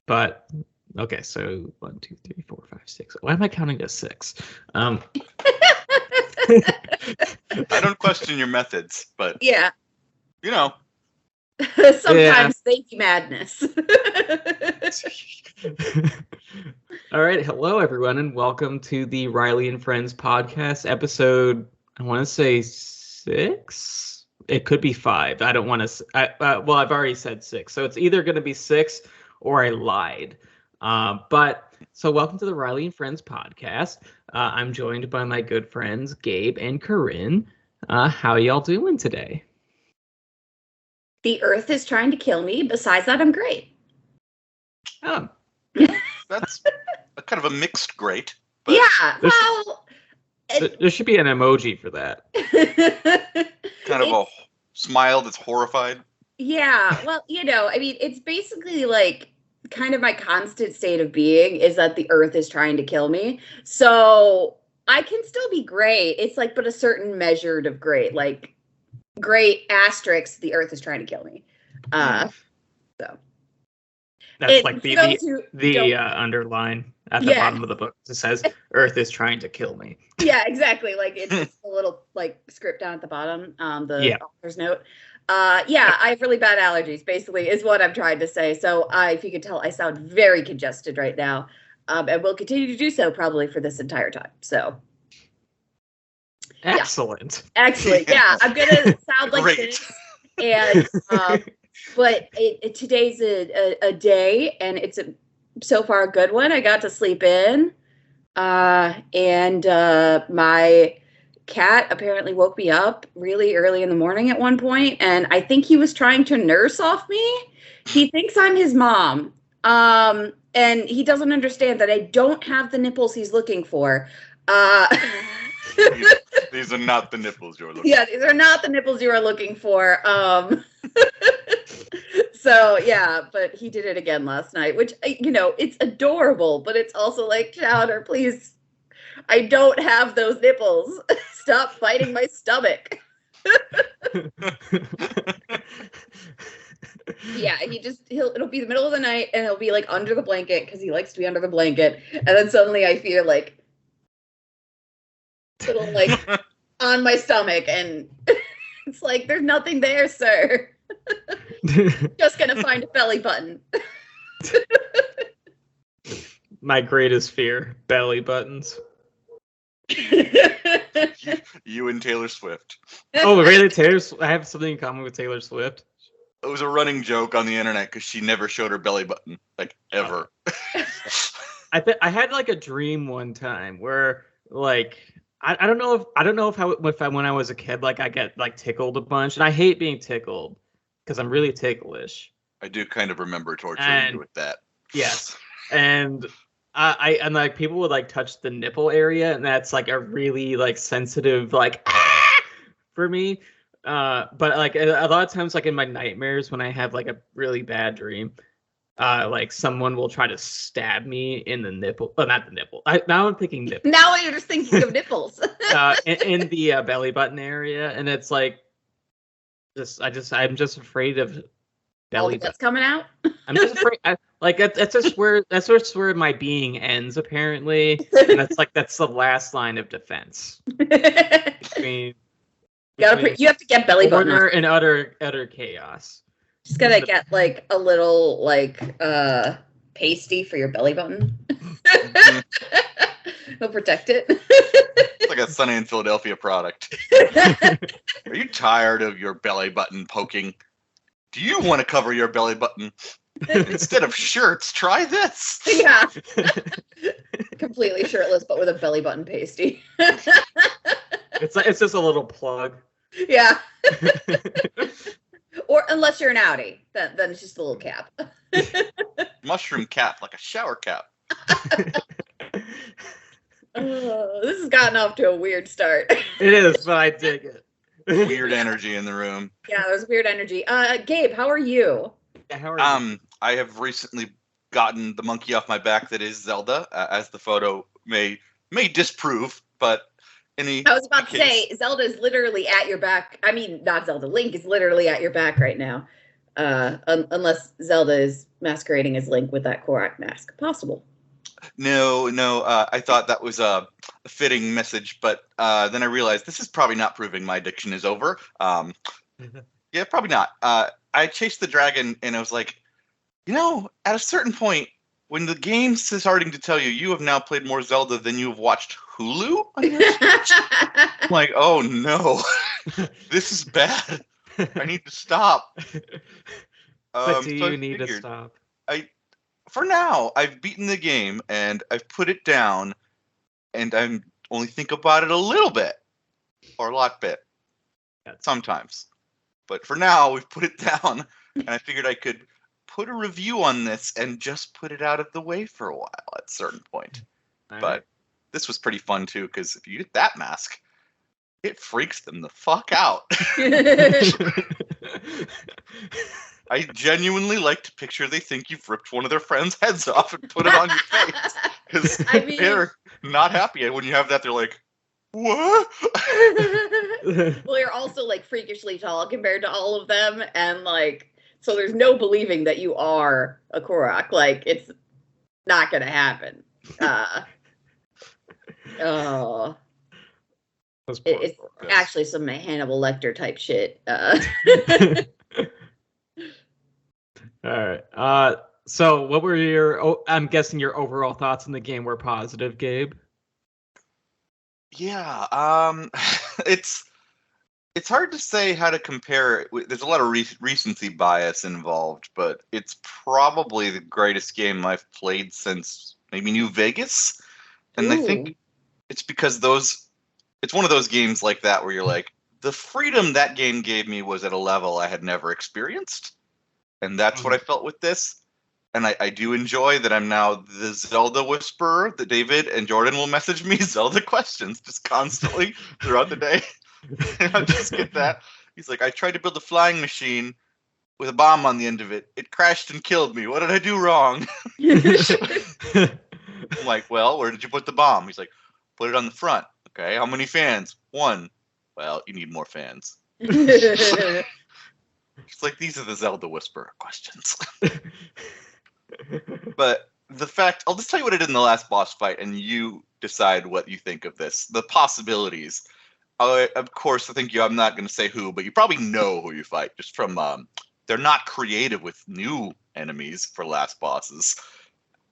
But okay, so 1, 2, 3, 4, 5, 6. Why am I counting to 6? I don't question your methods, but Yeah. you know. Sometimes they be madness. All right, hello everyone, and welcome to the Riley and Friends podcast, episode. I want to say 6. It could be 5. I don't want to. Well, I've already said 6, so it's either going to be 6 or I lied. So welcome to the Riley and Friends podcast. I'm joined by my good friends Gabe and Corinne. How y'all doing today? The earth is trying to kill me. Besides that, I'm great. Oh. That's a kind of a mixed great. But Yeah, well... There should be an emoji for that. Kind of a smile that's horrified. Yeah, well, it's basically like kind of my constant state of being is that the earth is trying to kill me. So I can still be great. It's like, but a certain measured of great, like great asterisk, the earth is trying to kill me. So that's like the underline at the bottom of the book. It says earth is trying to kill me. Yeah, exactly. Like it's a little like script down at the bottom, the author's note. I have really bad allergies, basically, is what I'm trying to say. So if you could tell, I sound very congested right now, and will continue to do so probably for this entire time. So excellent. Yeah, I'm gonna sound like this, and but today's a day, and it's so far a good one. I got to sleep in, and my cat apparently woke me up really early in the morning at one point, and I think he was trying to nurse off me. He thinks I'm his mom, and he doesn't understand that I don't have the nipples he's looking for. These are not the nipples you're looking for. Yeah, these are not the nipples you are looking for. So, yeah, but he did it again last night, which, it's adorable, but it's also like, Chowder, please, I don't have those nipples. Stop fighting my stomach. Yeah, it'll be the middle of the night, and he'll be, like, under the blanket, because he likes to be under the blanket, and then suddenly I feel, like, little, like, on my stomach, and it's like, there's nothing there, sir. Just gonna find a belly button. My greatest fear, belly buttons. You and Taylor Swift. Oh, really? I have something in common with Taylor Swift. It was a running joke on the internet because she never showed her belly button, like, ever. I had like a dream one time where, like, I don't know if when I was a kid, like, I get like tickled a bunch, and I hate being tickled because I'm really ticklish. I do kind of remember torturing you with that. Yes, and and like people would like touch the nipple area, and that's like a really like sensitive like for me. But like a lot of times, like in my nightmares, when I have like a really bad dream, like someone will try to stab me in the nipple. Oh, not the nipple. Now I'm thinking nipple. Now you're just thinking of nipples. In the belly button area, and it's like, I'm just afraid of belly button. That's coming out. I'm just afraid. That's just where my being ends, apparently, and that's the last line of defense. I mean, you have to get belly button order and utter chaos. Just gotta get like a little like pasty for your belly button. It'll protect it. It's like a Sunny in Philadelphia product. Are you tired of your belly button poking? Do you want to cover your belly button? Instead of shirts, try this. Yeah. Completely shirtless, but with a belly button pasty. It's just a little plug. Yeah. Or unless you're an Audi, then it's just a little cap. Mushroom cap, like a shower cap. This has gotten off to a weird start. It is, but I dig it. Weird energy in the room. Yeah, there's weird energy. Gabe, how are you? Yeah, how are you? I have recently gotten the monkey off my back that is Zelda, as the photo may disprove, but I was about to say, Zelda is literally at your back. I mean, not Zelda. Link is literally at your back right now. Unless Zelda is masquerading as Link with that Korok mask possible. No, I thought that was a fitting message, but then I realized this is probably not proving my addiction is over. Yeah, probably not. I chased the dragon, and I was like, at a certain point, when the game's starting to tell you have now played more Zelda than you have watched Hulu on your Switch, I'm like, oh no, this is bad. I need to stop. But do you need to stop? For now, I've beaten the game, and I've put it down, and I only think about it a little bit, or a lot bit, sometimes. But for now, we've put it down, and I figured I could put a review on this and just put it out of the way for a while at a certain point. But this was pretty fun, too, because if you get that mask, it freaks them the fuck out. I genuinely like to picture they think you've ripped one of their friends' heads off and put it on your face. Because they're not happy. And when you have that, they're like, what? Well, you're also like freakishly tall compared to all of them. And like, so there's no believing that you are a Korok. Like, it's not going to happen. It's actually some Hannibal Lecter type shit. All right. So what were I'm guessing your overall thoughts on the game were positive, Gabe? Yeah. It's hard to say how to compare it. There's a lot of recency bias involved, but it's probably the greatest game I've played since maybe New Vegas. And I think it's because it's one of those games like that where you're like, the freedom that game gave me was at a level I had never experienced. And that's what I felt with this. And I do enjoy that I'm now the Zelda whisperer that David and Jordan will message me Zelda questions just constantly throughout the day. And I just get that. He's like, I tried to build a flying machine with a bomb on the end of it. It crashed and killed me. What did I do wrong? I'm like, well, where did you put the bomb? He's like, put it on the front. Okay, how many fans? 1. Well, you need more fans. It's like, these are the Zelda Whisperer questions. But the fact, I'll just tell you what I did in the last boss fight, and you decide what you think of this. The possibilities. Of course, I'm not going to say who, but you probably know who you fight, just from, they're not creative with new enemies for last bosses.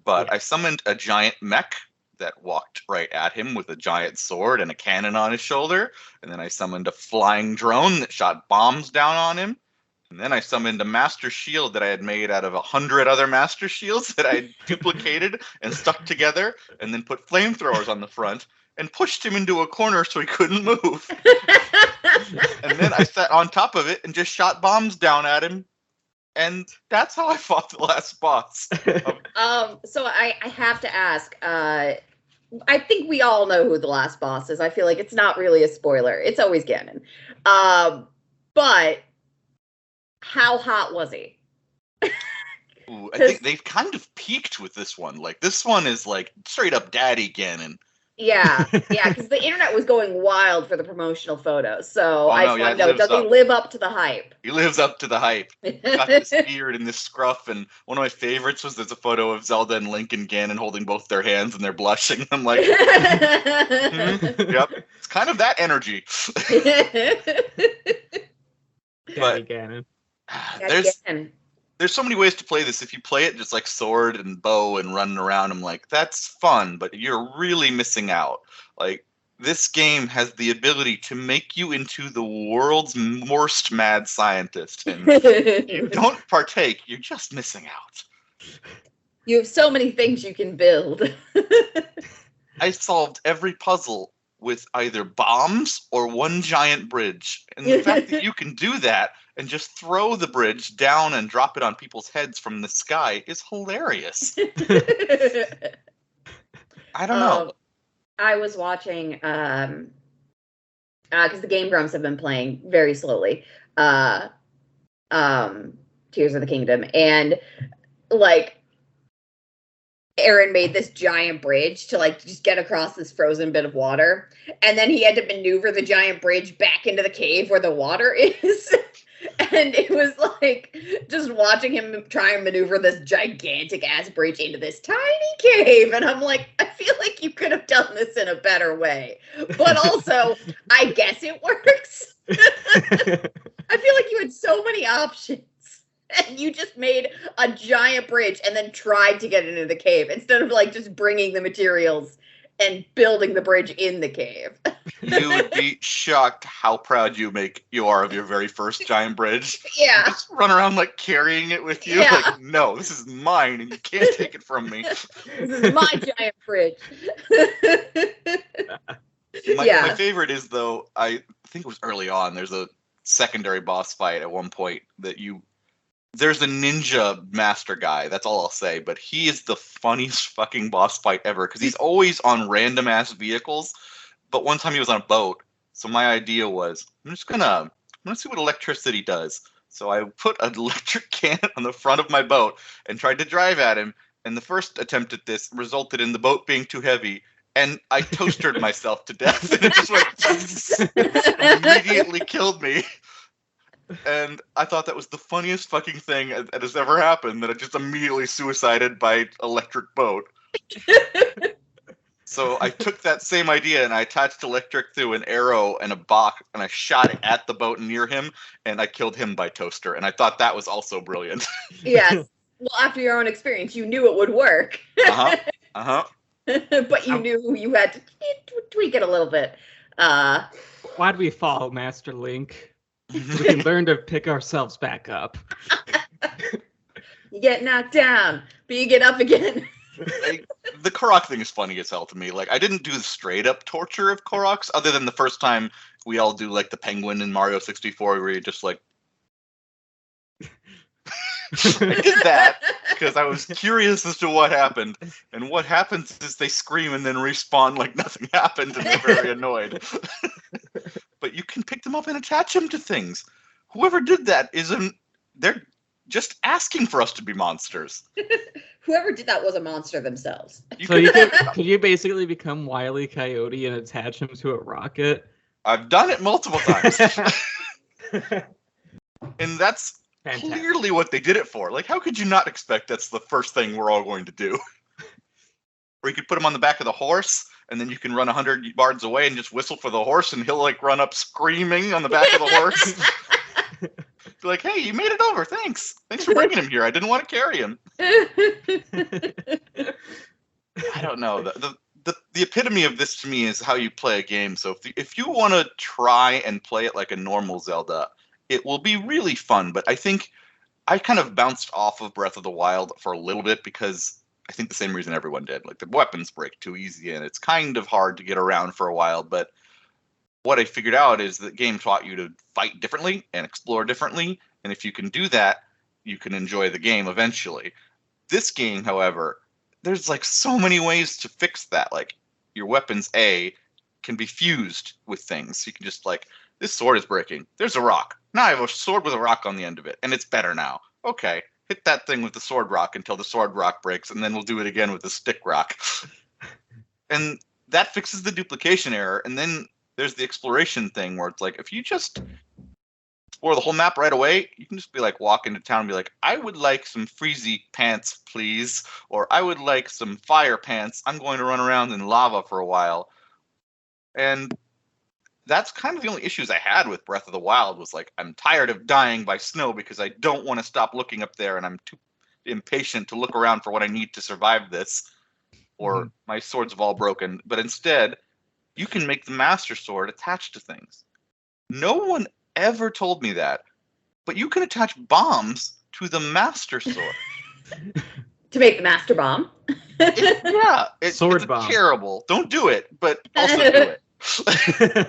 But I summoned a giant mech that walked right at him with a giant sword and a cannon on his shoulder. And then I summoned a flying drone that shot bombs down on him. And then I summoned a master shield that I had made out of 100 other master shields that I had duplicated and stuck together, and then put flamethrowers on the front and pushed him into a corner so he couldn't move. And then I sat on top of it and just shot bombs down at him. And that's how I fought the last boss. So I have to ask, I think we all know who the last boss is. I feel like it's not really a spoiler. It's always Ganon. But how hot was he? Ooh, I think they've kind of peaked with this one. Like, this one is like straight up Daddy Ganon. Yeah, because the internet was going wild for the promotional photos. So I just want to know, does he live up to the hype? He lives up to the hype. He's got this beard and this scruff, and one of my favorites was there's a photo of Zelda and Link and Ganon holding both their hands and they're blushing. I'm like, yep, it's kind of that energy. But Ganon. There's so many ways to play this. If you play it just like sword and bow and running around, I'm like, that's fun, but you're really missing out. Like, this game has the ability to make you into the world's worst mad scientist. And if you don't partake, you're just missing out. You have so many things you can build. I solved every puzzle with either bombs or one giant bridge. And the fact that you can do that and just throw the bridge down and drop it on people's heads from the sky is hilarious. I don't know. I was watching, because the Game Grumps have been playing very slowly, Tears of the Kingdom, and like, Aaron made this giant bridge to like just get across this frozen bit of water, and then he had to maneuver the giant bridge back into the cave where the water is. And it was like just watching him try and maneuver this gigantic ass bridge into this tiny cave. And I'm like, I feel like you could have done this in a better way. But also, I guess it works. I feel like you had so many options. And you just made a giant bridge and then tried to get into the cave instead of like just bringing the materials and building the bridge in the cave. You would be shocked how proud you are of your very first giant bridge. Yeah. You just run around like carrying it with you. Yeah. Like, no, this is mine and you can't take it from me. This is my giant bridge. My favorite is, though, I think it was early on, there's a secondary boss fight at one point that there's a ninja master guy, that's all I'll say, but he is the funniest fucking boss fight ever because he's always on random ass vehicles. But one time he was on a boat, so my idea was I'm gonna see what electricity does. So I put an electric can on the front of my boat and tried to drive at him. And the first attempt at this resulted in the boat being too heavy, and I toastered myself to death, and it just went immediately killed me. And I thought that was the funniest fucking thing that has ever happened, that I just immediately suicided by electric boat. So I took that same idea and I attached electric through an arrow and a box, and I shot it at the boat near him, and I killed him by toaster. And I thought that was also brilliant. Yes. Well, after your own experience, you knew it would work. But you knew you had to tweak it a little bit. Why'd we fall, Master Link? We can learn to pick ourselves back up. You get knocked down, but you get up again. The Korok thing is funny as hell to me. Like, I didn't do the straight up torture of Koroks, other than the first time we all do like the penguin in Mario 64, where you just like. I did that because I was curious as to what happened, and what happens is they scream and then respawn like nothing happened, and they're very annoyed. But you can pick them up and attach them to things. Whoever did that they're just asking for us to be monsters. Whoever did that was a monster themselves. Could you basically become Wile E. Coyote and attach him to a rocket? I've done it multiple times. And that's Fantastic. Clearly what they did it for. Like, how could you not expect that's the first thing we're all going to do? Or you could put him on the back of the horse, and then you can run 100 yards away and just whistle for the horse, and he'll like run up screaming on the back of the horse. Be like, hey, you made it over. Thanks for bringing him here. I didn't want to carry him. I don't know. The epitome of this to me is how you play a game. So if you want to try and play it like a normal Zelda, it will be really fun. But I think I kind of bounced off of Breath of the Wild for a little bit because I think the same reason everyone did. Like, the weapons break too easy, and it's kind of hard to get around for a while. But what I figured out is that the game taught you to fight differently and explore differently. And if you can do that, you can enjoy the game eventually. This game, however, there's like so many ways to fix that. Like, your weapons, can be fused with things. You can just like, this sword is breaking. There's a rock. Now I have a sword with a rock on the end of it, and it's better now. Okay, hit that thing with the sword rock until the sword rock breaks, and then we'll do it again with the stick rock. And that fixes the duplication error. And then there's the exploration thing where it's like, if you just explore the whole map right away, you can just be like, walk into town and be like, I would like some freezy pants, please. Or I would like some fire pants. I'm going to run around in lava for a while. And that's kind of the only issues I had with Breath of the Wild, was like, I'm tired of dying by snow because I don't want to stop looking up there, and I'm too impatient to look around for what I need to survive this, or my swords have all broken. But instead, you can make the Master Sword attached to things. No one ever told me that, but you can attach bombs to the Master Sword. To make the Master Bomb. It's bomb. Terrible. Don't do it, but also do it.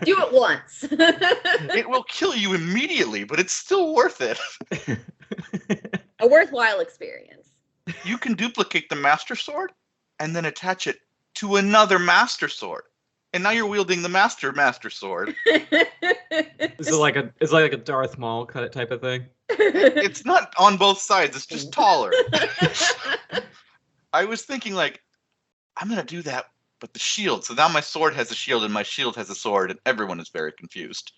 Do it once. It will kill you immediately, but it's still worth it. A worthwhile experience. You can duplicate the Master Sword and then attach it to another Master Sword. And now you're wielding the Master Sword. Is it like a Darth Maul type of thing? It's not on both sides. It's just taller. I was thinking, like, I'm going to do that, but the shield. So now my sword has a shield and my shield has a sword, and everyone is very confused.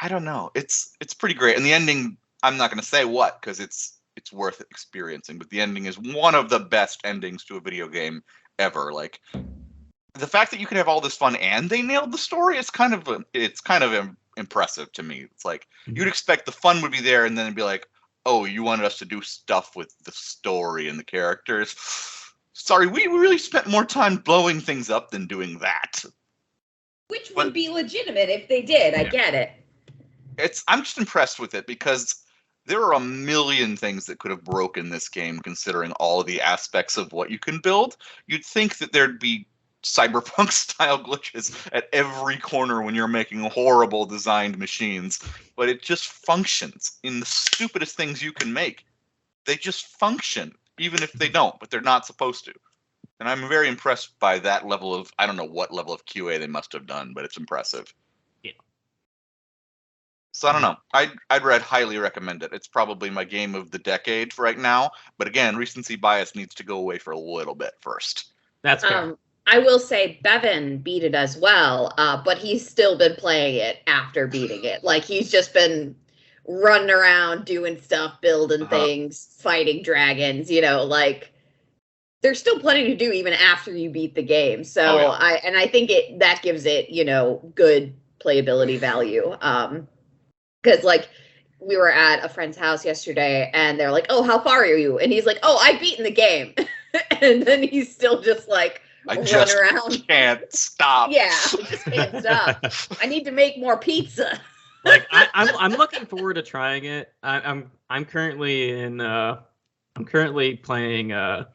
I don't know. It's pretty great, and the ending. I'm not going to say what because it's worth experiencing, but the ending is one of the best endings to a video game ever. Like the fact that you can have all this fun and they nailed the story is kind of impressive to me. It's like you'd expect the fun would be there, and then it'd be like, oh, you wanted us to do stuff with the story and the characters. Sorry, we really spent more time blowing things up than doing that. Which would be legitimate if they did. I get it. I'm just impressed with it because there are a million things that could have broken this game considering all of the aspects of what you can build. You'd think that there'd be cyberpunk style glitches at every corner when you're making horrible designed machines, but it just functions in the stupidest things you can make. They just function, even if they don't, but they're not supposed to. And I'm very impressed by that level of, I don't know what level of QA they must have done, but it's impressive. Yeah. So I don't know. I'd highly recommend it. It's probably my game of the decade for right now. But again, recency bias needs to go away for a little bit first. That's fair. I will say Bevan beat it as well, but he's still been playing it after beating it. Like he's just been running around doing stuff, building things, fighting dragons, like there's still plenty to do even after you beat the game. So I think that gives it, good playability value. Because like we were at a friend's house yesterday and they're like, oh, how far are you? And he's like, oh, I've beaten the game. And then he's still just like, I just can't stop. Yeah, I just can't stop. I need to make more pizza. Like I'm looking forward to trying it. I'm currently playing the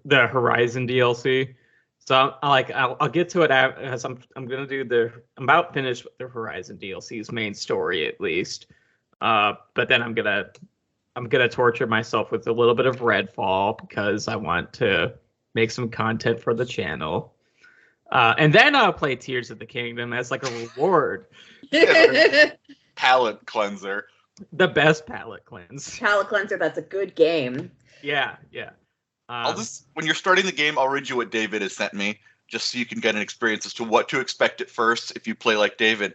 Horizon DLC. So I'll get to it as I'm about finished with the Horizon DLC's main story at least. But then I'm gonna torture myself with a little bit of Redfall because I want to make some content for the channel. And then I'll play Tears of the Kingdom as like a reward. Palate cleanser. The best palate cleanse. Palate cleanser, that's a good game. Yeah. When you're starting the game, I'll read you what David has sent me, just so you can get an experience as to what to expect at first if you play like David.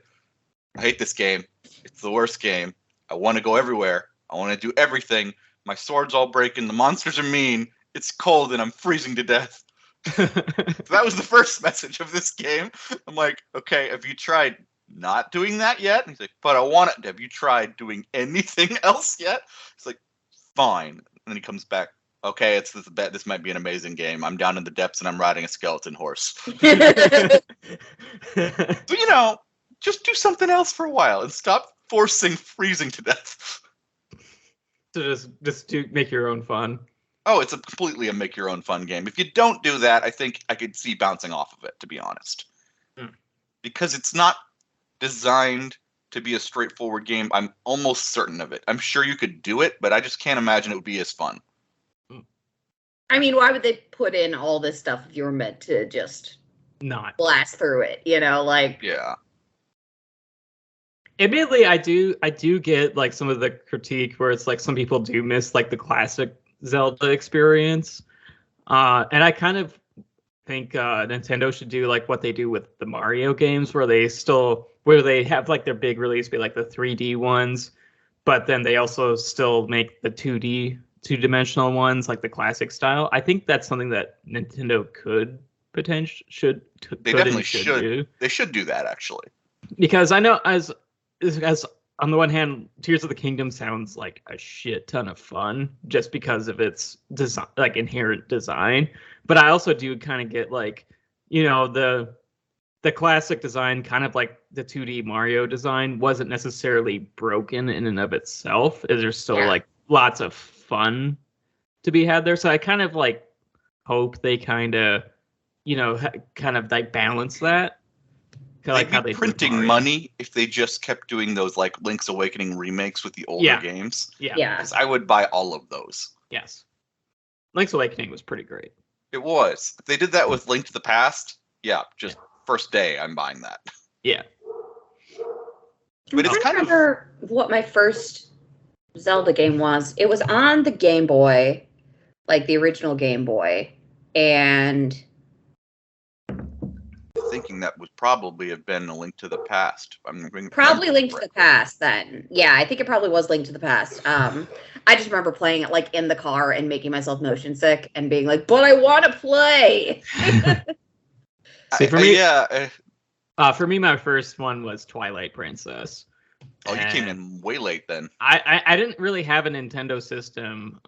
I hate this game. It's the worst game. I want to go everywhere. I want to do everything. My sword's all breaking. The monsters are mean. It's cold and I'm freezing to death. So that was the first message of this game. I'm like, okay, have you tried not doing that yet? And he's like, but I want it. Have you tried doing anything else yet? It's like, fine. And then he comes back. Okay, this might be an amazing game. I'm down in the depths and I'm riding a skeleton horse. So, just do something else for a while and stop forcing freezing to death. So just to make your own fun. Oh, it's completely a make your own fun game. If you don't do that, I think I could see bouncing off of it, to be honest. Because it's not designed to be a straightforward game. I'm almost certain of it. I'm sure you could do it, but I just can't imagine it would be as fun. I mean, why would they put in all this stuff if you were meant to just not blast through it? Yeah. Admittedly, I do get like some of the critique where it's like some people do miss like the classic Zelda experience, and I kind of think Nintendo should do like what they do with the Mario games, where they have like their big release be like the 3D ones, but then they also still make the 2-dimensional ones like the classic style. I think that's something that Nintendo could potentially should. They definitely should do. They should do that actually, because I know as on the one hand, Tears of the Kingdom sounds like a shit ton of fun just because of its design, like inherent design. But I also do kind of get like, the classic design, kind of like the 2D Mario design, wasn't necessarily broken in and of itself. There's still like lots of fun to be had there. So I kind of like hope they kind of, kind of like balance that. They'd be printing money if they just kept doing those like Link's Awakening remakes with the older games. Yeah. Because I would buy all of those. Yes. Link's Awakening was pretty great. It was. If they did that with Link to the Past, first day I'm buying that. Yeah. But it's kind of what my first Zelda game was. It was on the Game Boy, like the original Game Boy, and I thinking that would probably have been A Link to the Past. Probably Link to the Past then. Yeah, I think it probably was Link to the Past. I just remember playing it like in the car and making myself motion sick and being like, but I want to play. See, for me, my first one was Twilight Princess. Oh, you came in way late then. I didn't really have a Nintendo system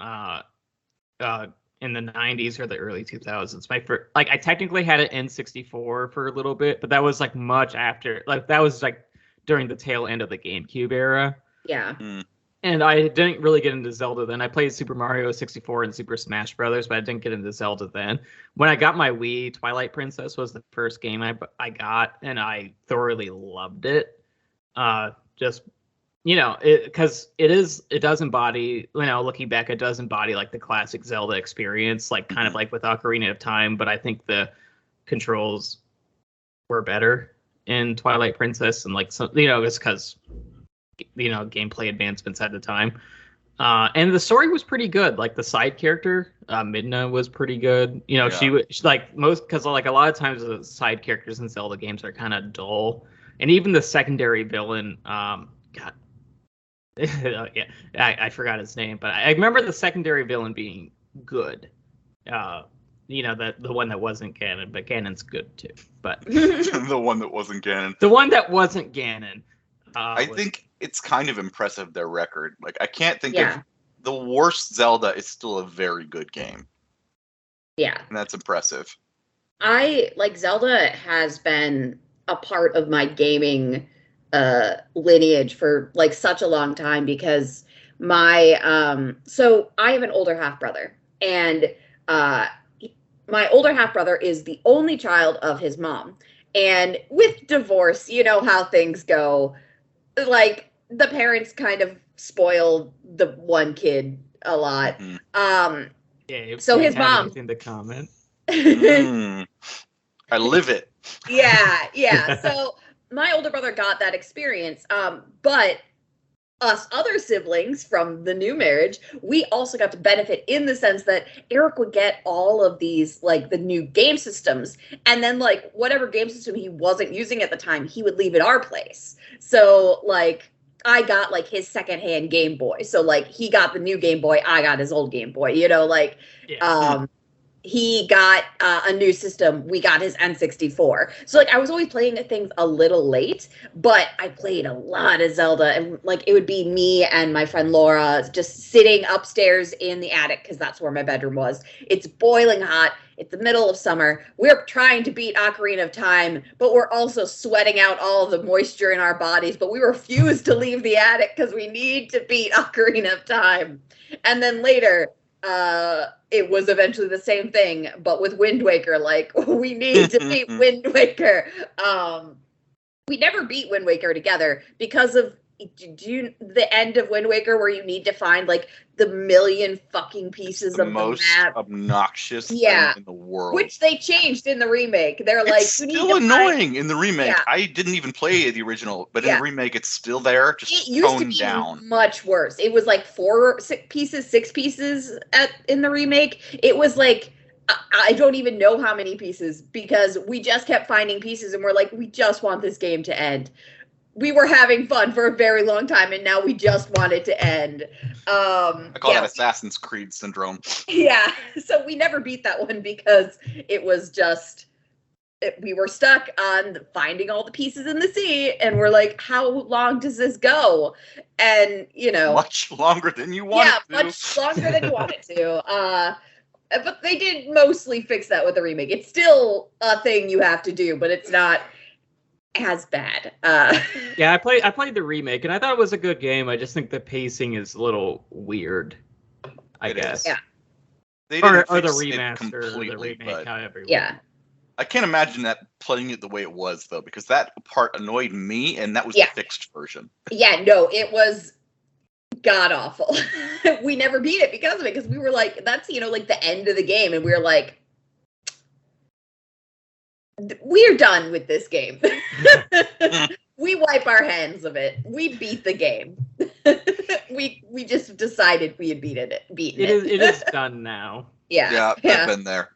in the 90s or the early 2000s. I technically had an N64 for a little bit, but that was like much after, like that was like during the tail end of the GameCube era. Yeah. And I didn't really get into Zelda then. I played Super Mario 64 and Super Smash Brothers, but I didn't get into Zelda then. When I got my Wii, Twilight Princess was the first game I got, and I thoroughly loved it. Just, because it does embody, looking back, it does embody like the classic Zelda experience, like kind of like with Ocarina of Time, but I think the controls were better in Twilight Princess, and like, so, it's because gameplay advancements at the time, and the story was pretty good. Like the side character Midna was pretty good. She like most, because like a lot of times the side characters in Zelda games are kind of dull, and even the secondary villain, God, yeah, I forgot his name, but I remember the secondary villain being good. The one that wasn't Ganon, but Ganon's good too. But the one that wasn't Ganon. The one that wasn't Ganon. I think it's kind of impressive, their record. Like, I can't think of the worst Zelda is still a very good game. Yeah. And that's impressive. Zelda has been a part of my gaming lineage for like such a long time, because so I have an older half brother, and my older half brother is the only child of his mom. And with divorce, you know how things go. Like, the parents kind of spoil the one kid a lot. Yeah, so his mom. Anything to comment? I live it. Yeah. So my older brother got that experience, but us other siblings from the new marriage, we also got to benefit in the sense that Eric would get all of these, like, the new game systems, and then, like, whatever game system he wasn't using at the time, he would leave at our place. So, like, I got, like, his secondhand Game Boy. So, like, he got the new Game Boy, I got his old Game Boy, he got a new system. We got his N64. So, like, I was always playing things a little late, but I played a lot of Zelda. And, like, it would be me and my friend Laura just sitting upstairs in the attic, because that's where my bedroom was. It's boiling hot. It's the middle of summer. We're trying to beat Ocarina of Time, but we're also sweating out all of the moisture in our bodies. But we refuse to leave the attic because we need to beat Ocarina of Time. And then later, it was eventually the same thing, but with Wind Waker. Like, we need to beat Wind Waker. We never beat Wind Waker together because of the end of Wind Waker, where you need to find like the million fucking pieces of the map. Most obnoxious thing in the world. Which they changed in the remake. They're like, it's still annoying in the remake. Yeah. I didn't even play the original, but in the remake, it's still there. Just it used to be down. Much worse. It was like 6 pieces in the remake. It was like, I don't even know how many pieces, because we just kept finding pieces, and we're like, we just want this game to end. We were having fun for a very long time, and now we just want it to end. I call that Assassin's Creed syndrome. Yeah, so we never beat that one because it was just, we were stuck on finding all the pieces in the sea, and we're like, how long does this go? And, much longer than you wanted to. Yeah, much longer than you wanted to. But they did mostly fix that with the remake. It's still a thing you have to do, but it's not as bad. Yeah, I played the remake, and I thought it was a good game. I just think the pacing is a little weird, I guess. Yeah. Or the remaster, or the remake, however you want. I can't imagine that playing it the way it was, though, because that part annoyed me, and that was the fixed version. Yeah, no, it was god-awful. We never beat it because of it, because we were like, that's, like the end of the game, and we were like, we're done with this game. We wipe our hands of it. We beat the game. we just decided we had beaten it. It is done now. Yeah. I've been there.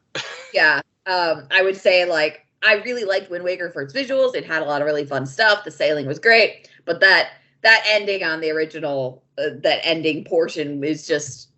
Yeah. I would say, like, I really liked Wind Waker for its visuals. It had a lot of really fun stuff. The sailing was great, but that ending on the original, that ending portion is just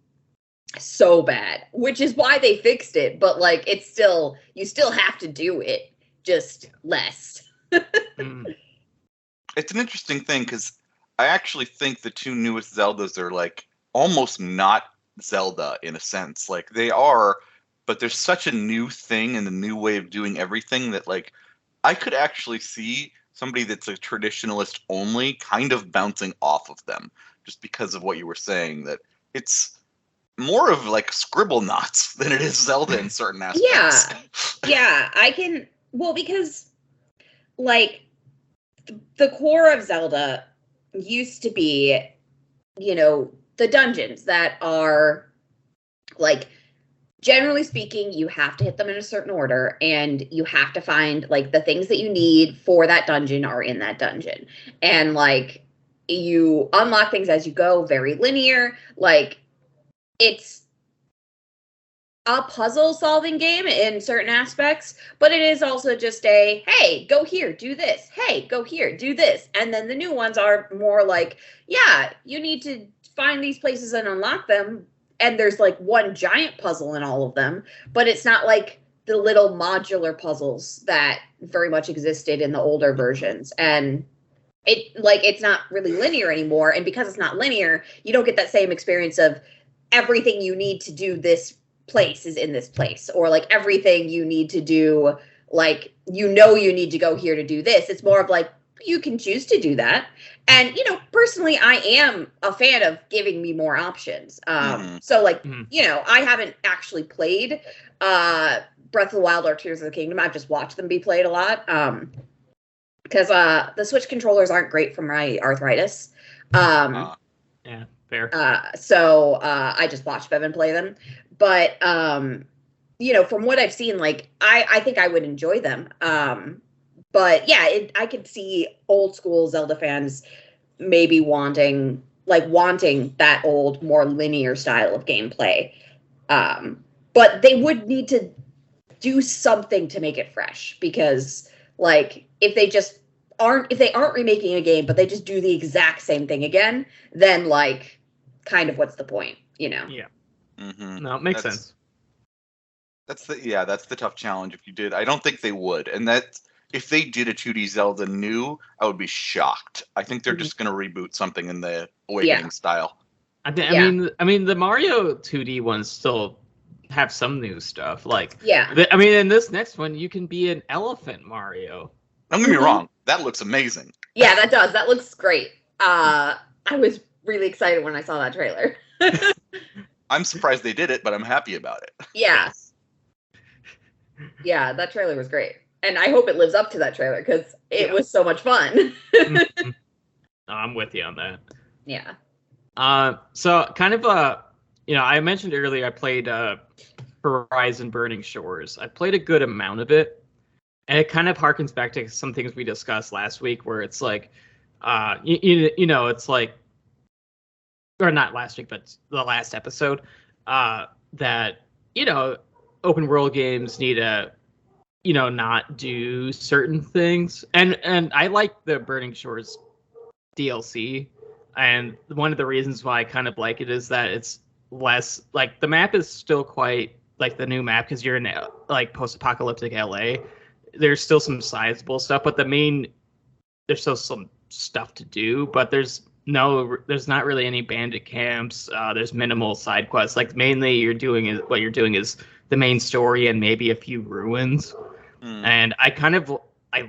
so bad, which is why they fixed it. But like, it's still, you still have to do it, just less. It's an interesting thing because I actually think the two newest Zeldas are like almost not Zelda in a sense. Like they are, but there's such a new thing and a new way of doing everything that like I could actually see somebody that's a traditionalist only kind of bouncing off of them just because of what you were saying, that it's more of like Scribble Knots than it is Zelda in certain aspects. Yeah, I can, well, because like the core of Zelda used to be, you know, the dungeons that are like, generally speaking, you have to hit them in a certain order, and you have to find like the things that you need for that dungeon are in that dungeon. And like you unlock things as you go, very linear. Like it's a puzzle solving game in certain aspects, but it is also just a, hey, go here, do this. Hey, go here, do this. And then the new ones are more like, yeah, you need to find these places and unlock them. And there's like one giant puzzle in all of them, but it's not like the little modular puzzles that very much existed in the older versions. And it like, it's not really linear anymore. And because it's not linear, you don't get that same experience of everything you need to do this place is in this place, or like everything you need to do, like, you know, you need to go here to do this. It's more of like, you can choose to do that. And, you know, personally, I am a fan of giving me more options. So like, you know, I haven't actually played Breath of the Wild or Tears of the Kingdom. I've just watched them be played a lot. Because the Switch controllers aren't great for my arthritis. Yeah, fair. So I just watched Bevan play them. But, you know, from what I've seen, like, I think I would enjoy them. But yeah, I could see old school Zelda fans maybe wanting that old, more linear style of gameplay. But they would need to do something to make it fresh, because like if they aren't remaking a game, but they just do the exact same thing again, then like kind of what's the point, you know? Yeah. Mm-hmm. No, it makes sense. That's the tough challenge if you did. I don't think they would. And that if they did a 2D Zelda new, I would be shocked. I think they're just going to reboot something in the Awakening style. I mean, the Mario 2D ones still have some new stuff. Like, I mean, in this next one, you can be an elephant Mario. Don't get me wrong. That looks amazing. Yeah, that does. That looks great. I was really excited when I saw that trailer. I'm surprised they did it, but I'm happy about it. Yeah. Yeah, that trailer was great. And I hope it lives up to that trailer, because it was so much fun. I'm with you on that. Yeah. So kind of, you know, I mentioned earlier I played Horizon Burning Shores. I played a good amount of it. And it kind of harkens back to some things we discussed last week, where it's like, you know, it's like, or not last week, but the last episode, that, you know, open world games need to, you know, not do certain things. And I like the Burning Shores DLC. And one of the reasons why I kind of like it is that it's less, like, the map is still quite, like, the new map, because you're in, like, post-apocalyptic LA. There's still some sizable stuff, but there's still some stuff to do, but there's not really any bandit camps. There's minimal side quests. Like, mainly what you're doing is the main story and maybe a few ruins. And I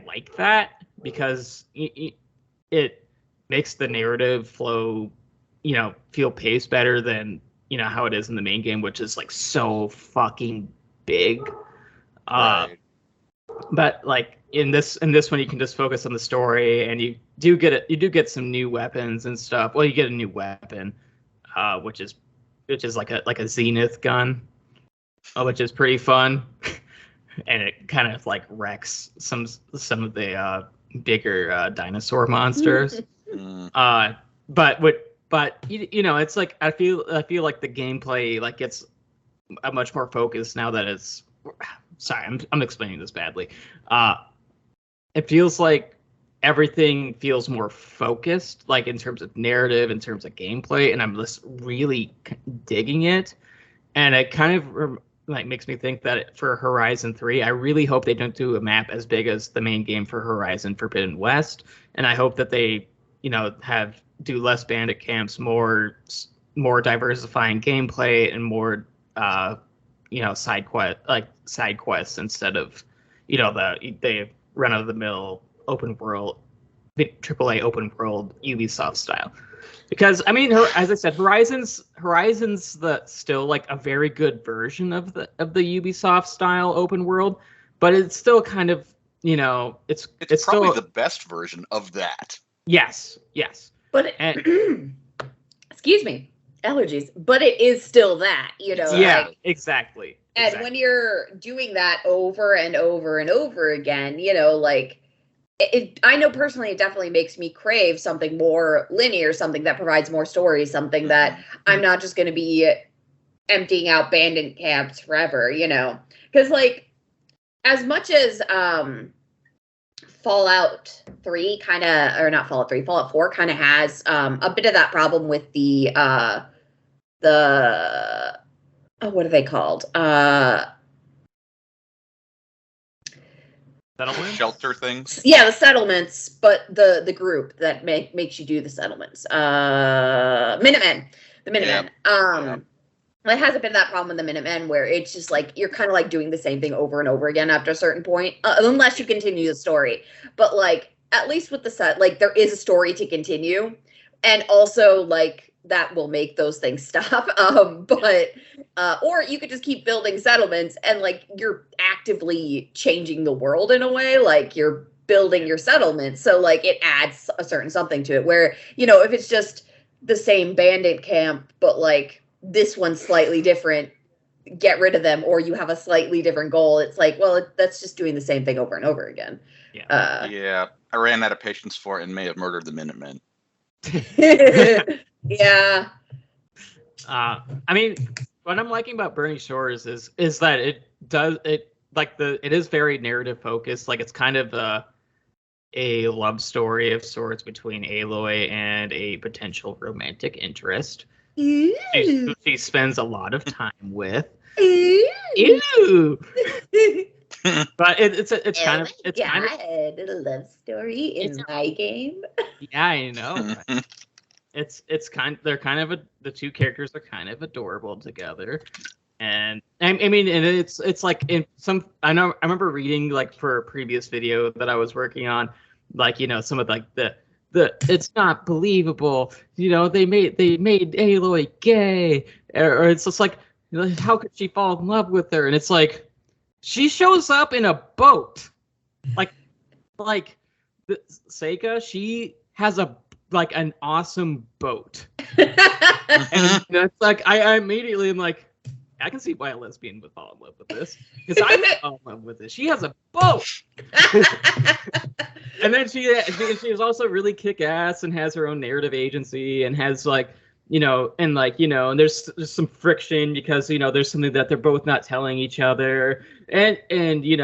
like that, because it makes the narrative flow, you know, feel paced better than, you know, how it is in the main game, which is like so fucking big. Right. But like in this one, you can just focus on the story, and you do get some new weapons and stuff. Well, you get a new weapon, which is like a Zenith gun, which is pretty fun, and it kind of like wrecks some of the bigger dinosaur monsters. But you know, it's like I feel like the gameplay like gets a much more focused now that it's sorry, I'm explaining this badly. It feels like everything feels more focused, like in terms of narrative, in terms of gameplay, and I'm just really digging it. And it kind of like makes me think that for Horizon 3, I really hope they don't do a map as big as the main game for Horizon Forbidden West, and I hope that they, do less bandit camps, more diversifying gameplay, and more side quests instead of the run of the mill open world, AAA open world Ubisoft style. Because I mean, as I said, Horizon's still like a very good version of the Ubisoft style open world, but it's still kind of it's probably still the best version of that. Yes. But excuse me, allergies. But it is still that, Yeah, exactly. And when you're doing that over and over and over again, I know personally, it definitely makes me crave something more linear, something that provides more stories, something that I'm not just going to be emptying out bandit camps forever, because as much as Fallout 3 Fallout 4 kind of has a bit of that problem with the what are they called? Settlements? Shelter things? Yeah, the settlements, but the group that makes you do the settlements. Minutemen. The Minutemen. Yeah. It has a bit of that problem with the Minutemen where it's just like you're kind of like doing the same thing over and over again after a certain point, unless you continue the story. But at least with the set, there is a story to continue, and also that will make those things stop. Or you could just keep building settlements and you're actively changing the world in a way, you're building your settlements. So it adds a certain something to it where, if it's just the same bandit camp, but this one's slightly different, get rid of them, or you have a slightly different goal. It's that's just doing the same thing over and over again. Yeah. I ran out of patience for it and may have murdered the Minutemen. Yeah. I mean, what I'm liking about Burning Shores is that it is very narrative focused. It's kind of a love story of sorts between Aloy and a potential romantic interest. She spends a lot of time with. Ew. But it's kind of a love story in my game. Yeah, I know. The two characters are kind of adorable together, and I mean, and it's like in some. I remember reading for a previous video that I was working on, some of the it's not believable. They made Aloy gay, or it's just how could she fall in love with her? And it's she shows up in a boat, Seika. She has an awesome boat, and it's I immediately am I can see why a lesbian would fall in love with this, because I would fall in love with this. She has a boat. And then she is also really kick-ass and has her own narrative agency and has and there's some friction because there's something that they're both not telling each other, and you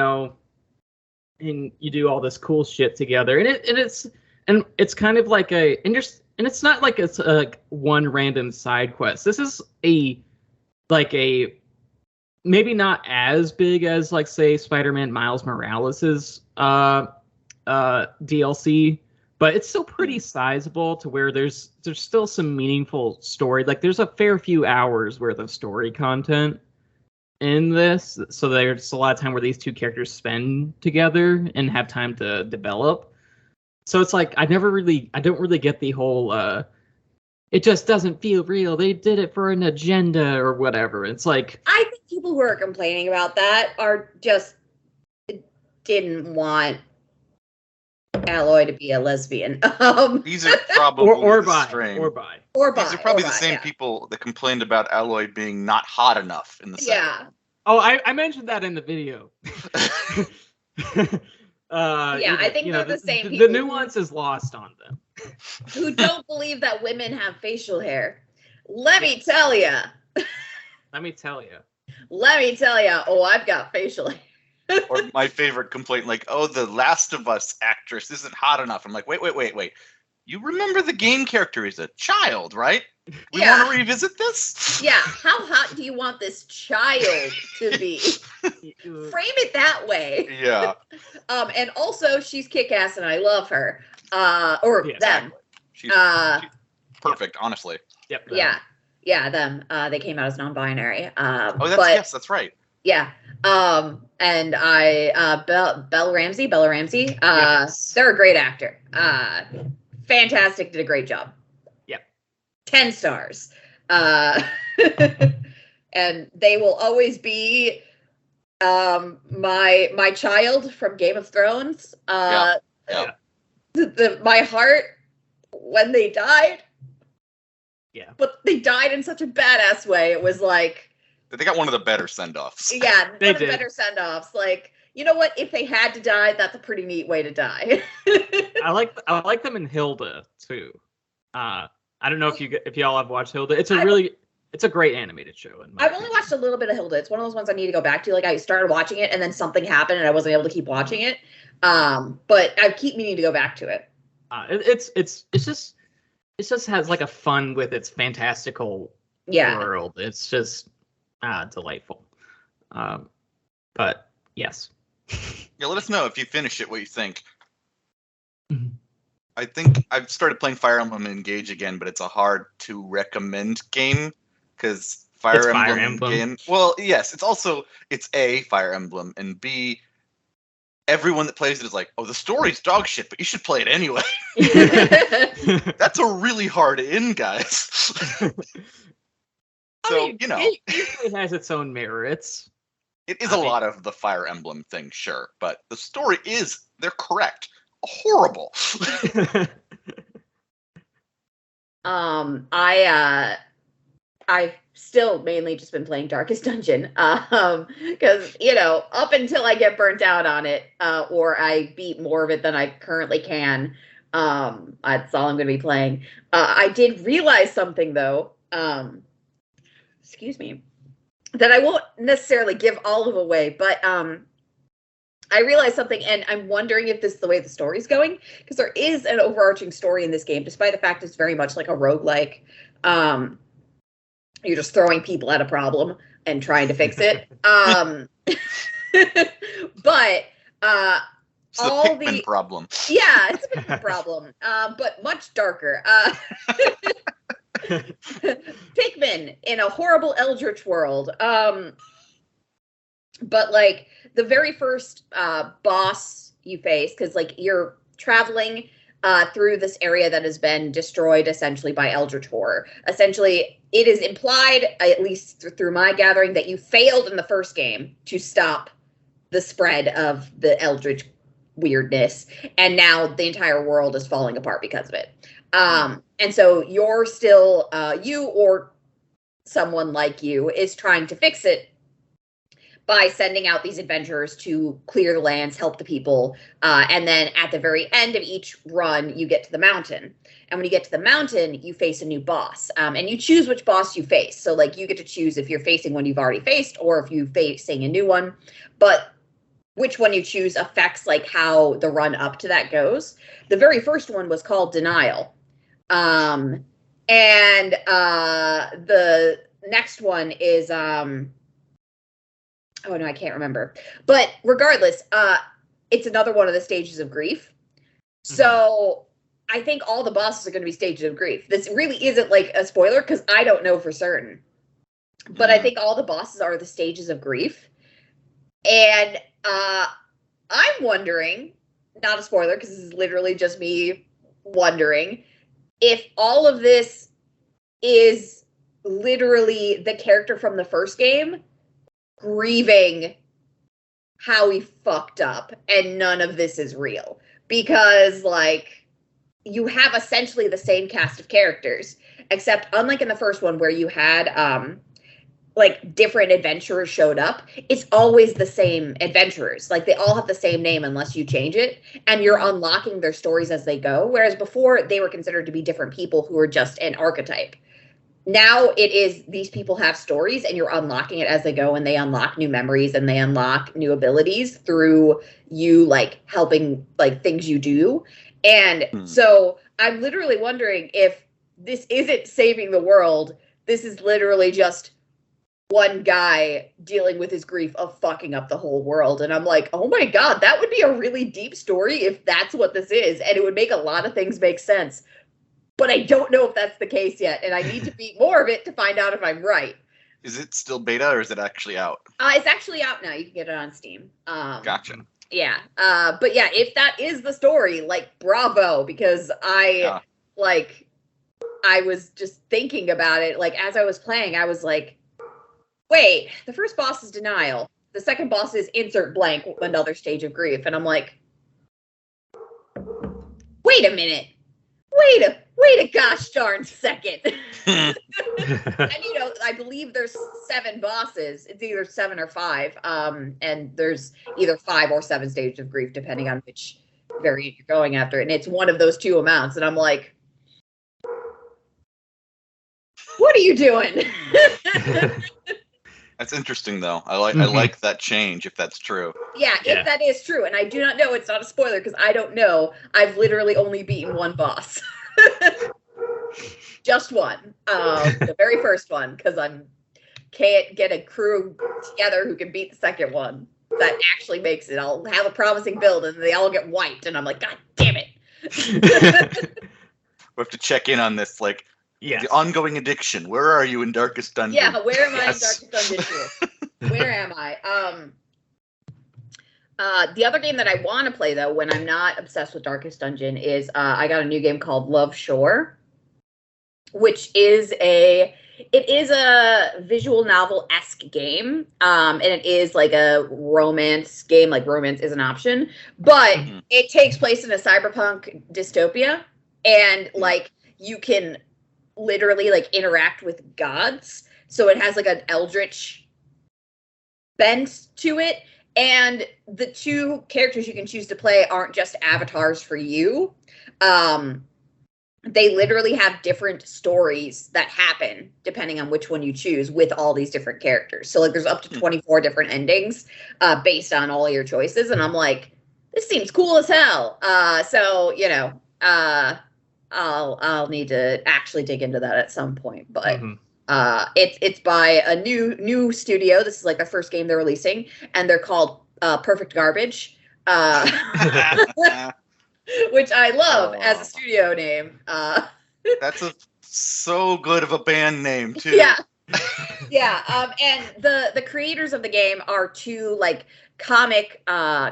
do all this cool shit together, and it's kind of and it's not it's one random side quest. This is a maybe not as big as say Spider-Man Miles Morales's DLC, but it's still pretty sizable to where there's still some meaningful story. There's a fair few hours worth of story content in this, so there's a lot of time where these two characters spend together and have time to develop. So it's I don't really get the whole it just doesn't feel real. They did it for an agenda or whatever. It's I think people who are complaining about that are just didn't want Aloy to be a lesbian. These are probably or the bi. These are probably the same people that complained about Aloy being not hot enough in the set. Yeah. Oh, I mentioned that in the video. I think they're the same people. The nuance is lost on them. Who don't believe that women have facial hair. Let me tell you. Let me tell you. Oh, I've got facial hair. Or my favorite complaint, like, oh, the Last of Us actress isn't hot enough. I'm like, wait. You remember the game character is a child, right? We want to revisit this? Yeah, how hot do you want this child to be? Frame it that way. Yeah. And also, she's kick-ass and I love her. Or them. She's perfect, honestly. Yep. Yeah, them. They came out as non-binary. That's right. Yeah. And Bella Ramsey. Yes. They're a great actor. Fantastic, did a great job. Yep. 10 stars. And they will always be my child from Game of Thrones. Yeah. My heart when they died. Yeah. But they died in such a badass way. It was like, they got one of the better send-offs. Yeah, one of the better send-offs. Like, you know what? If they had to die, that's a pretty neat way to die. I like them in Hilda too. I don't know if y'all have watched Hilda. It's a great animated show. I've only watched a little bit of Hilda. It's one of those ones I need to go back to. Like, I started watching it and then something happened and I wasn't able to keep watching it. But I keep meaning to go back to it. It just has like a fun with its fantastical world. It's just delightful. But yes. Yeah, let us know if you finish it, what you think. Mm-hmm. I think I've started playing Fire Emblem Engage again, but it's a hard to recommend game because Fire Emblem game. Well, yes, it's A, Fire Emblem, and B, everyone that plays it is like, oh, the story's dog shit, but you should play it anyway. That's a really hard in, guys. It usually has its own merits. It is a lot of the Fire Emblem thing, sure, but the story they're correct. Horrible. I've still mainly just been playing Darkest Dungeon, because up until I get burnt out on it, or I beat more of it than I currently can, that's all I'm going to be playing. I did realize something though. Excuse me. That I won't necessarily give all of away, but I realized something, and I'm wondering if this is the way the story's going, because there is an overarching story in this game, despite the fact it's very much like a roguelike. You're just throwing people at a problem and trying to fix it. But it's all the Pikmin problem. Yeah, it's a Pikmin problem, but much darker. Pikmin in a horrible Eldritch world. But like the very first boss you face, because like you're traveling through this area that has been destroyed essentially by Eldritch horror. Essentially, it is implied, at least through my gathering, that you failed in the first game to stop the spread of the Eldritch weirdness, and now the entire world is falling apart because of it. And so you're still, you or someone like you is trying to fix it by sending out these adventurers to clear the lands, help the people. And then at the very end of each run, you get to the mountain. And when you get to the mountain, you face a new boss. And you choose which boss you face. So like you get to choose if you're facing one you've already faced or if you're facing a new one. But which one you choose affects like how the run up to that goes. The very first one was called Denial. And the next one is oh no, I can't remember. But regardless, it's another one of the stages of grief. So I think all the bosses are going to be stages of grief. This really isn't like a spoiler because I don't know for certain. But I think all the bosses are the stages of grief. And I'm wondering, not a spoiler because this is literally just me wondering, if all of this is literally the character from the first game grieving how he fucked up and none of this is real. Because, like, you have essentially the same cast of characters, except unlike in the first one where you had, like, different adventurers showed up, it's always the same adventurers. Like, they all have the same name unless you change it, and you're unlocking their stories as they go, whereas before, they were considered to be different people who were just an archetype. now it is these people have stories and you're unlocking it as they go, and they unlock new memories and they unlock new abilities through you like helping like things you do. And so I'm literally wondering if this isn't saving the world. This is literally just one guy dealing with his grief of fucking up the whole world. And I'm like, oh my God, that would be a really deep story if that's what this is. And it would make a lot of things make sense. But I don't know if that's the case yet, and I need to beat more of it to find out if I'm right. Is it still beta, or is it actually out? It's actually out now. You can get it on Steam. Gotcha. Yeah. But yeah, if that is the story, like, bravo, because I was just thinking about it. Like, as I was playing, I was like, wait, the first boss is denial. The second boss is insert blank, another stage of grief. And I'm like, wait a minute. Wait a gosh darn second. And, I believe there's 7 bosses. It's either 7 or 5. And there's either 5 or 7 stages of grief, depending on which variant you're going after. And it's one of those 2 amounts. And I'm like, what are you doing? That's interesting, though. I like that change, if that's true. Yeah, if that is true. And I do not know. It's not a spoiler, because I don't know. I've literally only beaten one boss. Just one. The very first one, because I can't get a crew together who can beat the second one. That actually makes it. I'll have a promising build, and they all get wiped, and I'm like, God damn it. We have to check in on this, like, Yes. the ongoing addiction. Where are you in Darkest Dungeon? Yeah, where am I in Darkest Dungeon? Where am I? The other game that I want to play, though, when I'm not obsessed with Darkest Dungeon, is I got a new game called Love Shore, which is a visual novel-esque game, and it is like a romance game. Like, romance is an option, but it takes place in a cyberpunk dystopia, and like you can literally like interact with gods, so it has like an eldritch bent to it. And the 2 characters you can choose to play aren't just avatars for you. They literally have different stories that happen depending on which one you choose with all these different characters. So like there's up to 24 different endings based on all your choices. And I'm like, this seems cool as hell. So, I'll need to actually dig into that at some point. But it's by a new studio. This is like the first game they're releasing, and they're called Perfect Garbage, which I love as a studio name. That's so good of a band name too. Yeah. And the creators of the game are 2 like comic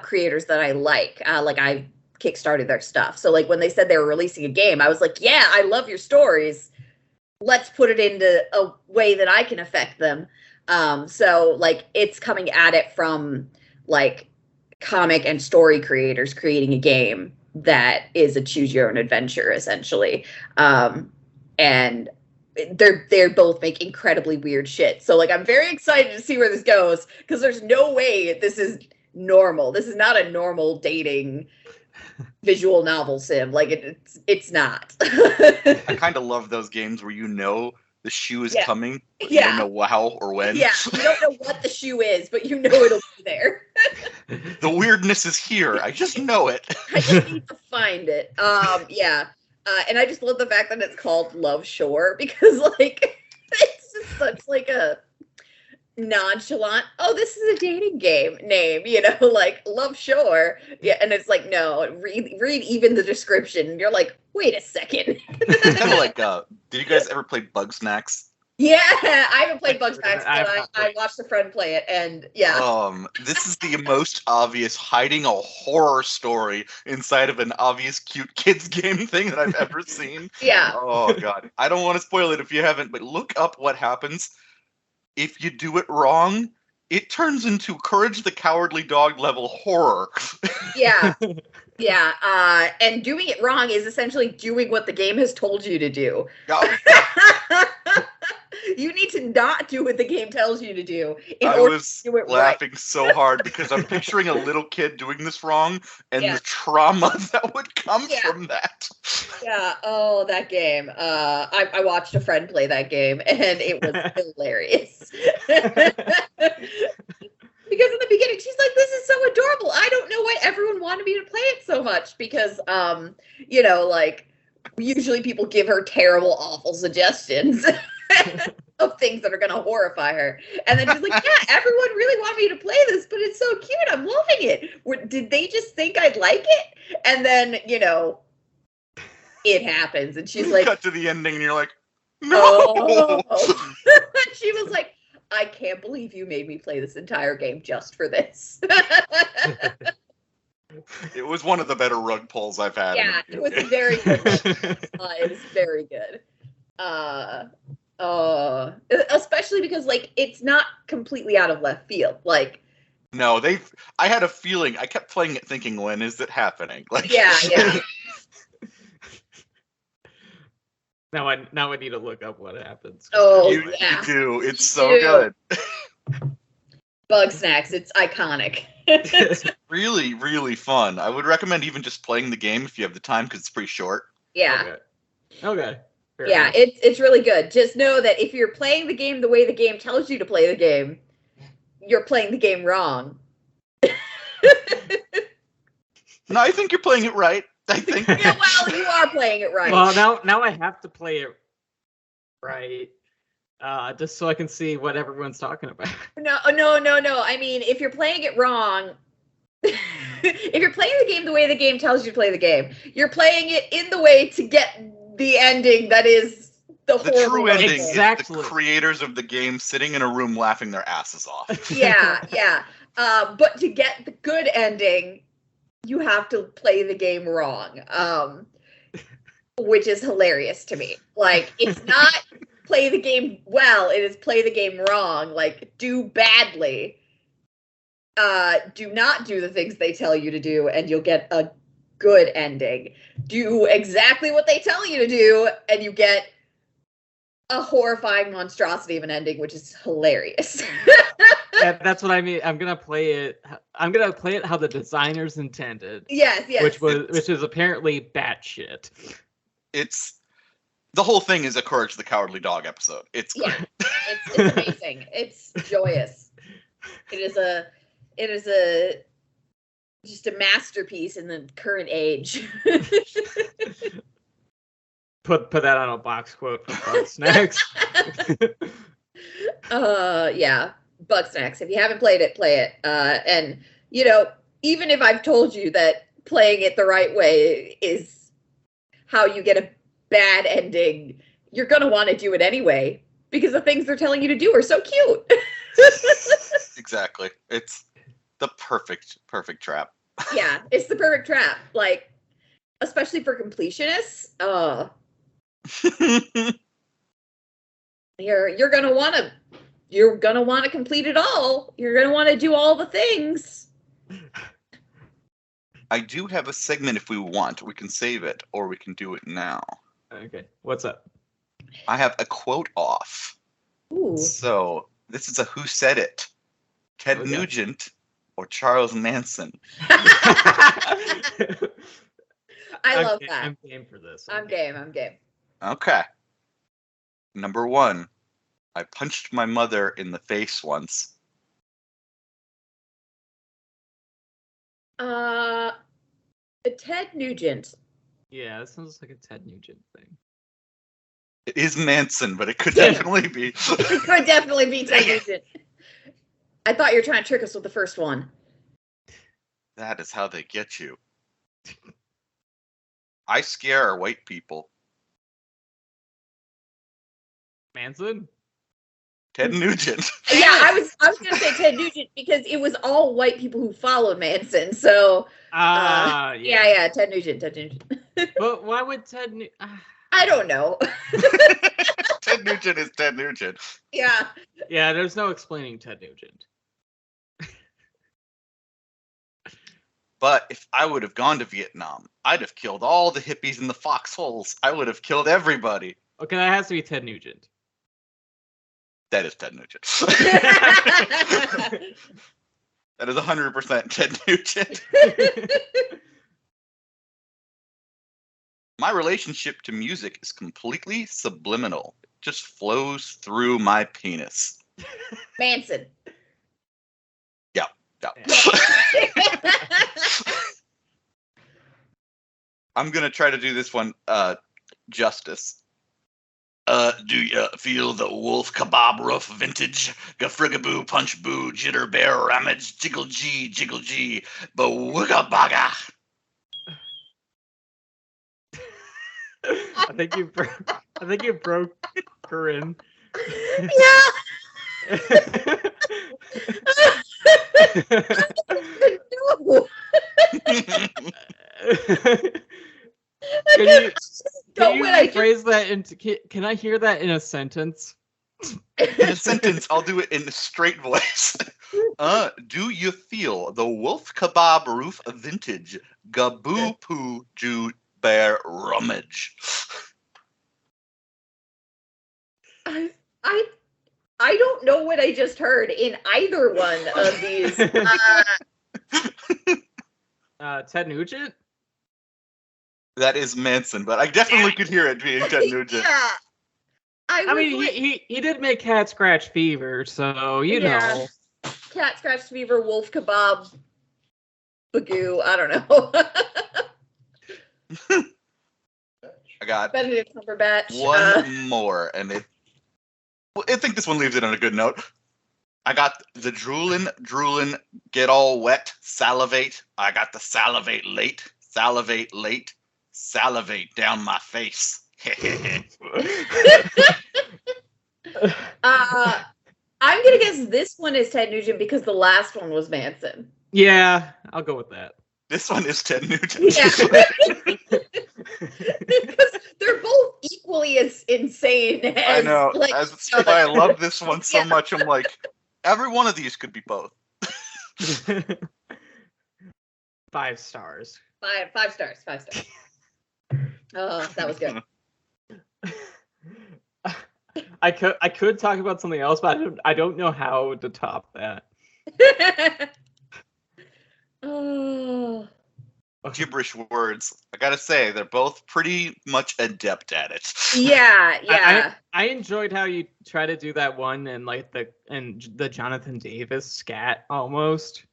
creators that I like. I kickstarted their stuff. So like when they said they were releasing a game, I was like, yeah, I love your stories. Let's put it into a way that I can affect them. So like it's coming at it from like comic and story creators creating a game that is a choose your own adventure essentially. And they're both make incredibly weird shit. So like I'm very excited to see where this goes, because there's no way this is normal. This is not a normal dating visual novel sim. Like it's not. I kind of love those games where the shoe is coming, but you don't know how or when. Yeah, you don't know what the shoe is, but you know it'll be there. The weirdness is here. I just know it. I just need to find it. And I just love the fact that it's called Love Shore, because like it's just such like a nonchalant, oh, this is a dating game name, like Love Shore. Yeah, and it's like, no, read even the description, and you're like, wait a second. It's kind of like, did you guys ever play Bug Snacks? Yeah, I haven't played Bug Snacks, but I watched a friend play it, and yeah. This is the most obvious hiding a horror story inside of an obvious cute kids game thing that I've ever seen. Yeah. Oh God, I don't want to spoil it if you haven't, but look up what happens if you do it wrong. It turns into Courage the Cowardly Dog level horror. Yeah. Yeah. And doing it wrong is essentially doing what the game has told you to do. You need to not do what the game tells you to do in I order was to do it laughing so hard because I'm picturing a little kid doing this wrong and the trauma that would come from that. Yeah. Oh, that game. I watched a friend play that game and it was hilarious. Because in the beginning, she's like, "This is so adorable. I don't know why everyone wanted me to play it so much." Because, like, usually people give her terrible, awful suggestions of things that are going to horrify her. And then she's like, "Yeah, everyone really wanted me to play this, but it's so cute. I'm loving it. Did they just think I'd like it?" And then, it happens. And she's like, cut to the ending and you're like, no. Oh. She was like, "I can't believe you made me play this entire game just for this." It was one of the better rug pulls I've had. Yeah, it was very good. It was very good. Especially because, like, it's not completely out of left field. Like, no, I had a feeling. I kept playing it thinking, when is it happening? Like, yeah. Now I need to look up what happens. Oh, you do. It's so good. Bug Snacks. It's iconic. It's really, really fun. I would recommend even just playing the game if you have the time, because it's pretty short. Yeah. Okay. Fair Yeah, enough. it's really good. Just know that if you're playing the game the way the game tells you to play the game, you're playing the game wrong. No, I think you're playing it right. I think. Yeah, well, you are playing it right. Well, now I have to play it right, just so I can see what everyone's talking about. No. I mean, if you're playing it wrong, if you're playing the game the way the game tells you to play the game, you're playing it in the way to get the ending that is the true ending. Exactly. Is the creators of the game sitting in a room laughing their asses off. Yeah. But to get the good ending, you have to play the game wrong, which is hilarious to me. Like, it's not play the game well, it is play the game wrong. Like, do badly. Do not do the things they tell you to do, and you'll get a good ending. Do exactly what they tell you to do, and you get a horrifying monstrosity of an ending, which is hilarious. That's what I mean. I'm gonna play it how the designers intended. Yes. Which is apparently batshit. It's the whole thing is a Courage the Cowardly Dog episode. It's great. It's amazing. It's joyous. It is just a masterpiece in the current age. Put that on a box quote for Bug Snacks. Yeah. Bug Snacks. If you haven't played it, play it. And, even if I've told you that playing it the right way is how you get a bad ending, you're going to want to do it anyway, because the things they're telling you to do are so cute. Exactly. It's the perfect trap. Yeah, it's the perfect trap. Like, especially for completionists. You're gonna want to complete it all. You're gonna want to do all the things. I do have a segment if we want. We can save it, or we can do it now. Okay, what's up? I have a quote off. Ooh. So this is a Who Said It? Ted Nugent or Charles Manson? I love that. I'm game for this. I'm game. Okay. Number 1. I punched my mother in the face once. Ted Nugent. Yeah, that sounds like a Ted Nugent thing. It is Manson, but it could definitely be. It could definitely be Ted Nugent. I thought you were trying to trick us with the first one. That is how they get you. I scare white people. Manson? Ted Nugent. Yeah, I was gonna say Ted Nugent because it was all white people who followed Manson. So yeah, Ted Nugent. But why would Ted I don't know. Ted Nugent is Ted Nugent. Yeah. Yeah, there's no explaining Ted Nugent. But if I would have gone to Vietnam, I'd have killed all the hippies in the foxholes. I would have killed everybody. Okay, that has to be Ted Nugent. That is Ted Nugent. That is 100% Ted Nugent. My relationship to music is completely subliminal. It just flows through my penis. Manson. Yeah. I'm going to try to do this one justice. Do you feel the wolf kebab roof vintage? Gafrigaboo, punch boo, jitter bear, ramage, jiggle G, bawooga baga. I think you broke Corinne. Yeah. No. Can you rephrase that into? Can I hear that in a sentence? In a sentence, I'll do it in a straight voice. Do you feel the wolf kebab roof vintage? Gaboo poo Jew bear rummage. I don't know what I just heard in either one of these. Ted Nugent? That is Manson, but I definitely could hear it being Ted Nugent. Yeah. I mean, he did make Cat Scratch Fever, so you know. Cat Scratch Fever, Wolf Kebab, Bagoo, I don't know. I got Benedict Cumberbatch. one more, and I think this one leaves it on a good note. I got the droolin', get all wet, salivate. I got the salivate late, salivate down my face. I'm gonna guess this one is Ted Nugent because the last one was Manson. Yeah, I'll go with that. This one is Ted Nugent. Yeah. Because they're both equally as insane as, I know. like, That's why I love this one so much. I'm like, every one of these could be both. 5 stars. Five stars. Oh, that was good. I could talk about something else, but I don't know how to top that. Oh. Gibberish words. I gotta say, they're both pretty much adept at it. Yeah. I enjoyed how you try to do that one and like the Jonathan Davis scat almost.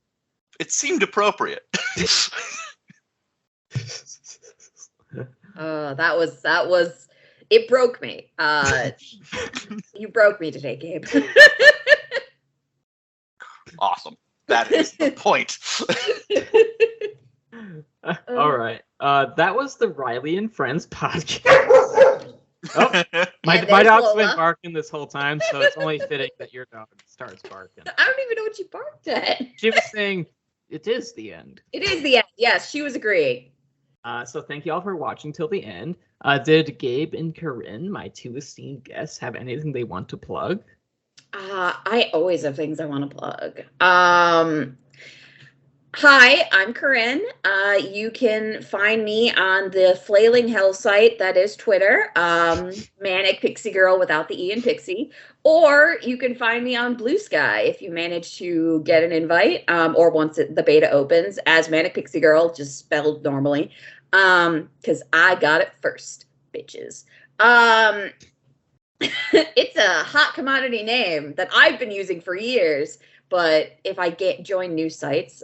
It seemed appropriate. That was it broke me. You broke me today, Gabe. Awesome. That is the point. All right. That was the Riley and Friends podcast. Oh, my dog's been barking this whole time, so it's only fitting that your dog starts barking. I don't even know what you barked at. She was saying it is the end. It is the end. Yes, she was agreeing. So thank you all for watching till the end. Did Gabe and Corinne, my 2 esteemed guests, have anything they want to plug? I always have things I want to plug. Hi, I'm Corinne. You can find me on the Flailing Hell site, that is Twitter, Manic Pixie Girl without the E in Pixie, or you can find me on Blue Sky if you manage to get an invite, or once the beta opens, as Manic Pixie Girl, just spelled normally, because I got it first, bitches. It's a hot commodity name that I've been using for years. But if I join new sites,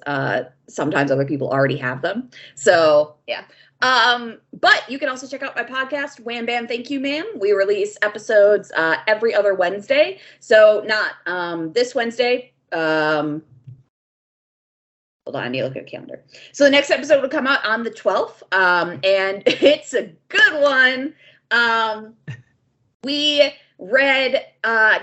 sometimes other people already have them. So, yeah. But you can also check out my podcast, Wham Bam Thank You Ma'am. We release episodes every other Wednesday. So not this Wednesday. Hold on, I need to look at a calendar. So the next episode will come out on the 12th. And it's a good one. We read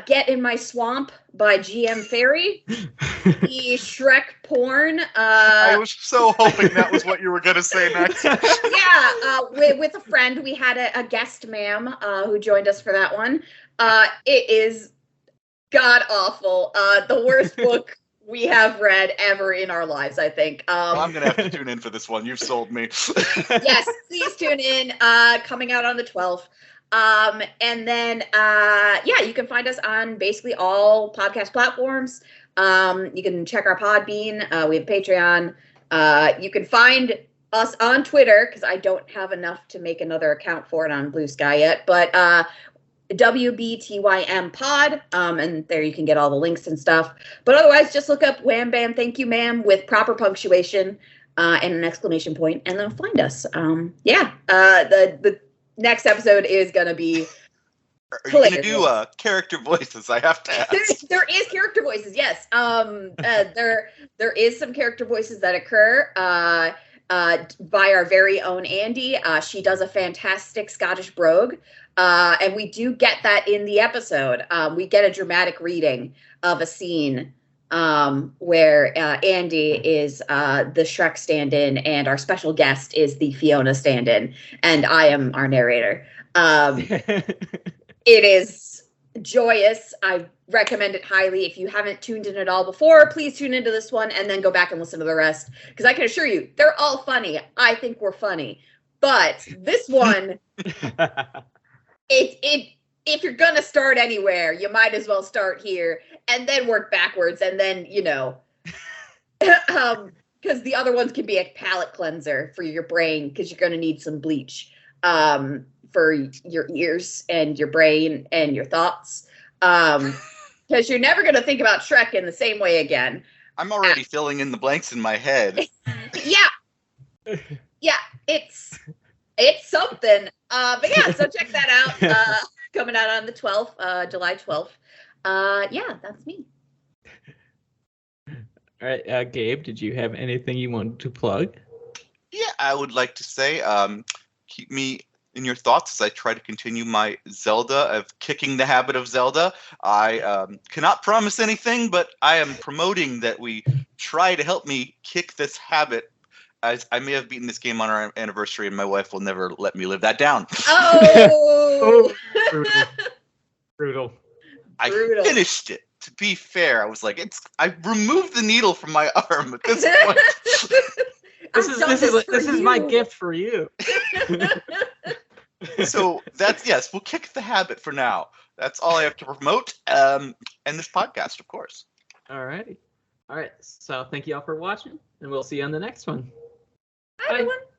Get in My Swamp by GM Fairy, the Shrek porn. I was so hoping that was what you were going to say next. Yeah, with a friend. We had a guest ma'am who joined us for that one. It is god-awful. The worst book we have read ever in our lives, I think. Well, I'm going to have to tune in for this one. You've sold me. Yes, please tune in. Coming out on the 12th. And then, you can find us on basically all podcast platforms. You can check our Podbean. We have Patreon. You can find us on Twitter, because I don't have enough to make another account for it on Blue Sky yet. But WBTYM Pod, and there you can get all the links and stuff. But otherwise, just look up Wham Bam Thank You Ma'am with proper punctuation and an exclamation point, and they'll find us. The next episode is going to be Are you going to do character voices? I have to ask. There is character voices, yes. There is some character voices that occur by our very own Andy. She does a fantastic Scottish brogue. And we do get that in the episode. We get a dramatic reading of a scene where Andy is the Shrek stand-in and our special guest is the Fiona stand-in, and I am our narrator. It is joyous. I recommend it highly. If you haven't tuned in at all before, please tune into this one and then go back and listen to the rest, because I can assure you, they're all funny. I think we're funny. But this one... If you're gonna start anywhere, you might as well start here and then work backwards, and then because the other ones can be a palate cleanser for your brain, because you're gonna need some bleach for your ears and your brain and your thoughts, because you're never gonna think about Shrek in the same way again. I'm already filling in the blanks in my head. Yeah, it's something. But yeah, so check that out. Coming out on the 12th, July 12th. That's me. All right, Gabe, did you have anything you wanted to plug? Yeah, I would like to say, keep me in your thoughts as I try to continue my Zelda, of kicking the habit of Zelda. I cannot promise anything, but I am promoting that we try to help me kick this habit. I may have beaten this game on our anniversary, and my wife will never let me live that down. Oh! Brutal. I finished it. To be fair, I was like, I removed the needle from my arm at this point. This is my gift for you. So we'll kick the habit for now. That's all I have to promote. And this podcast, of course. All righty. All right. So thank you all for watching, and we'll see you on the next one. Bye, everyone.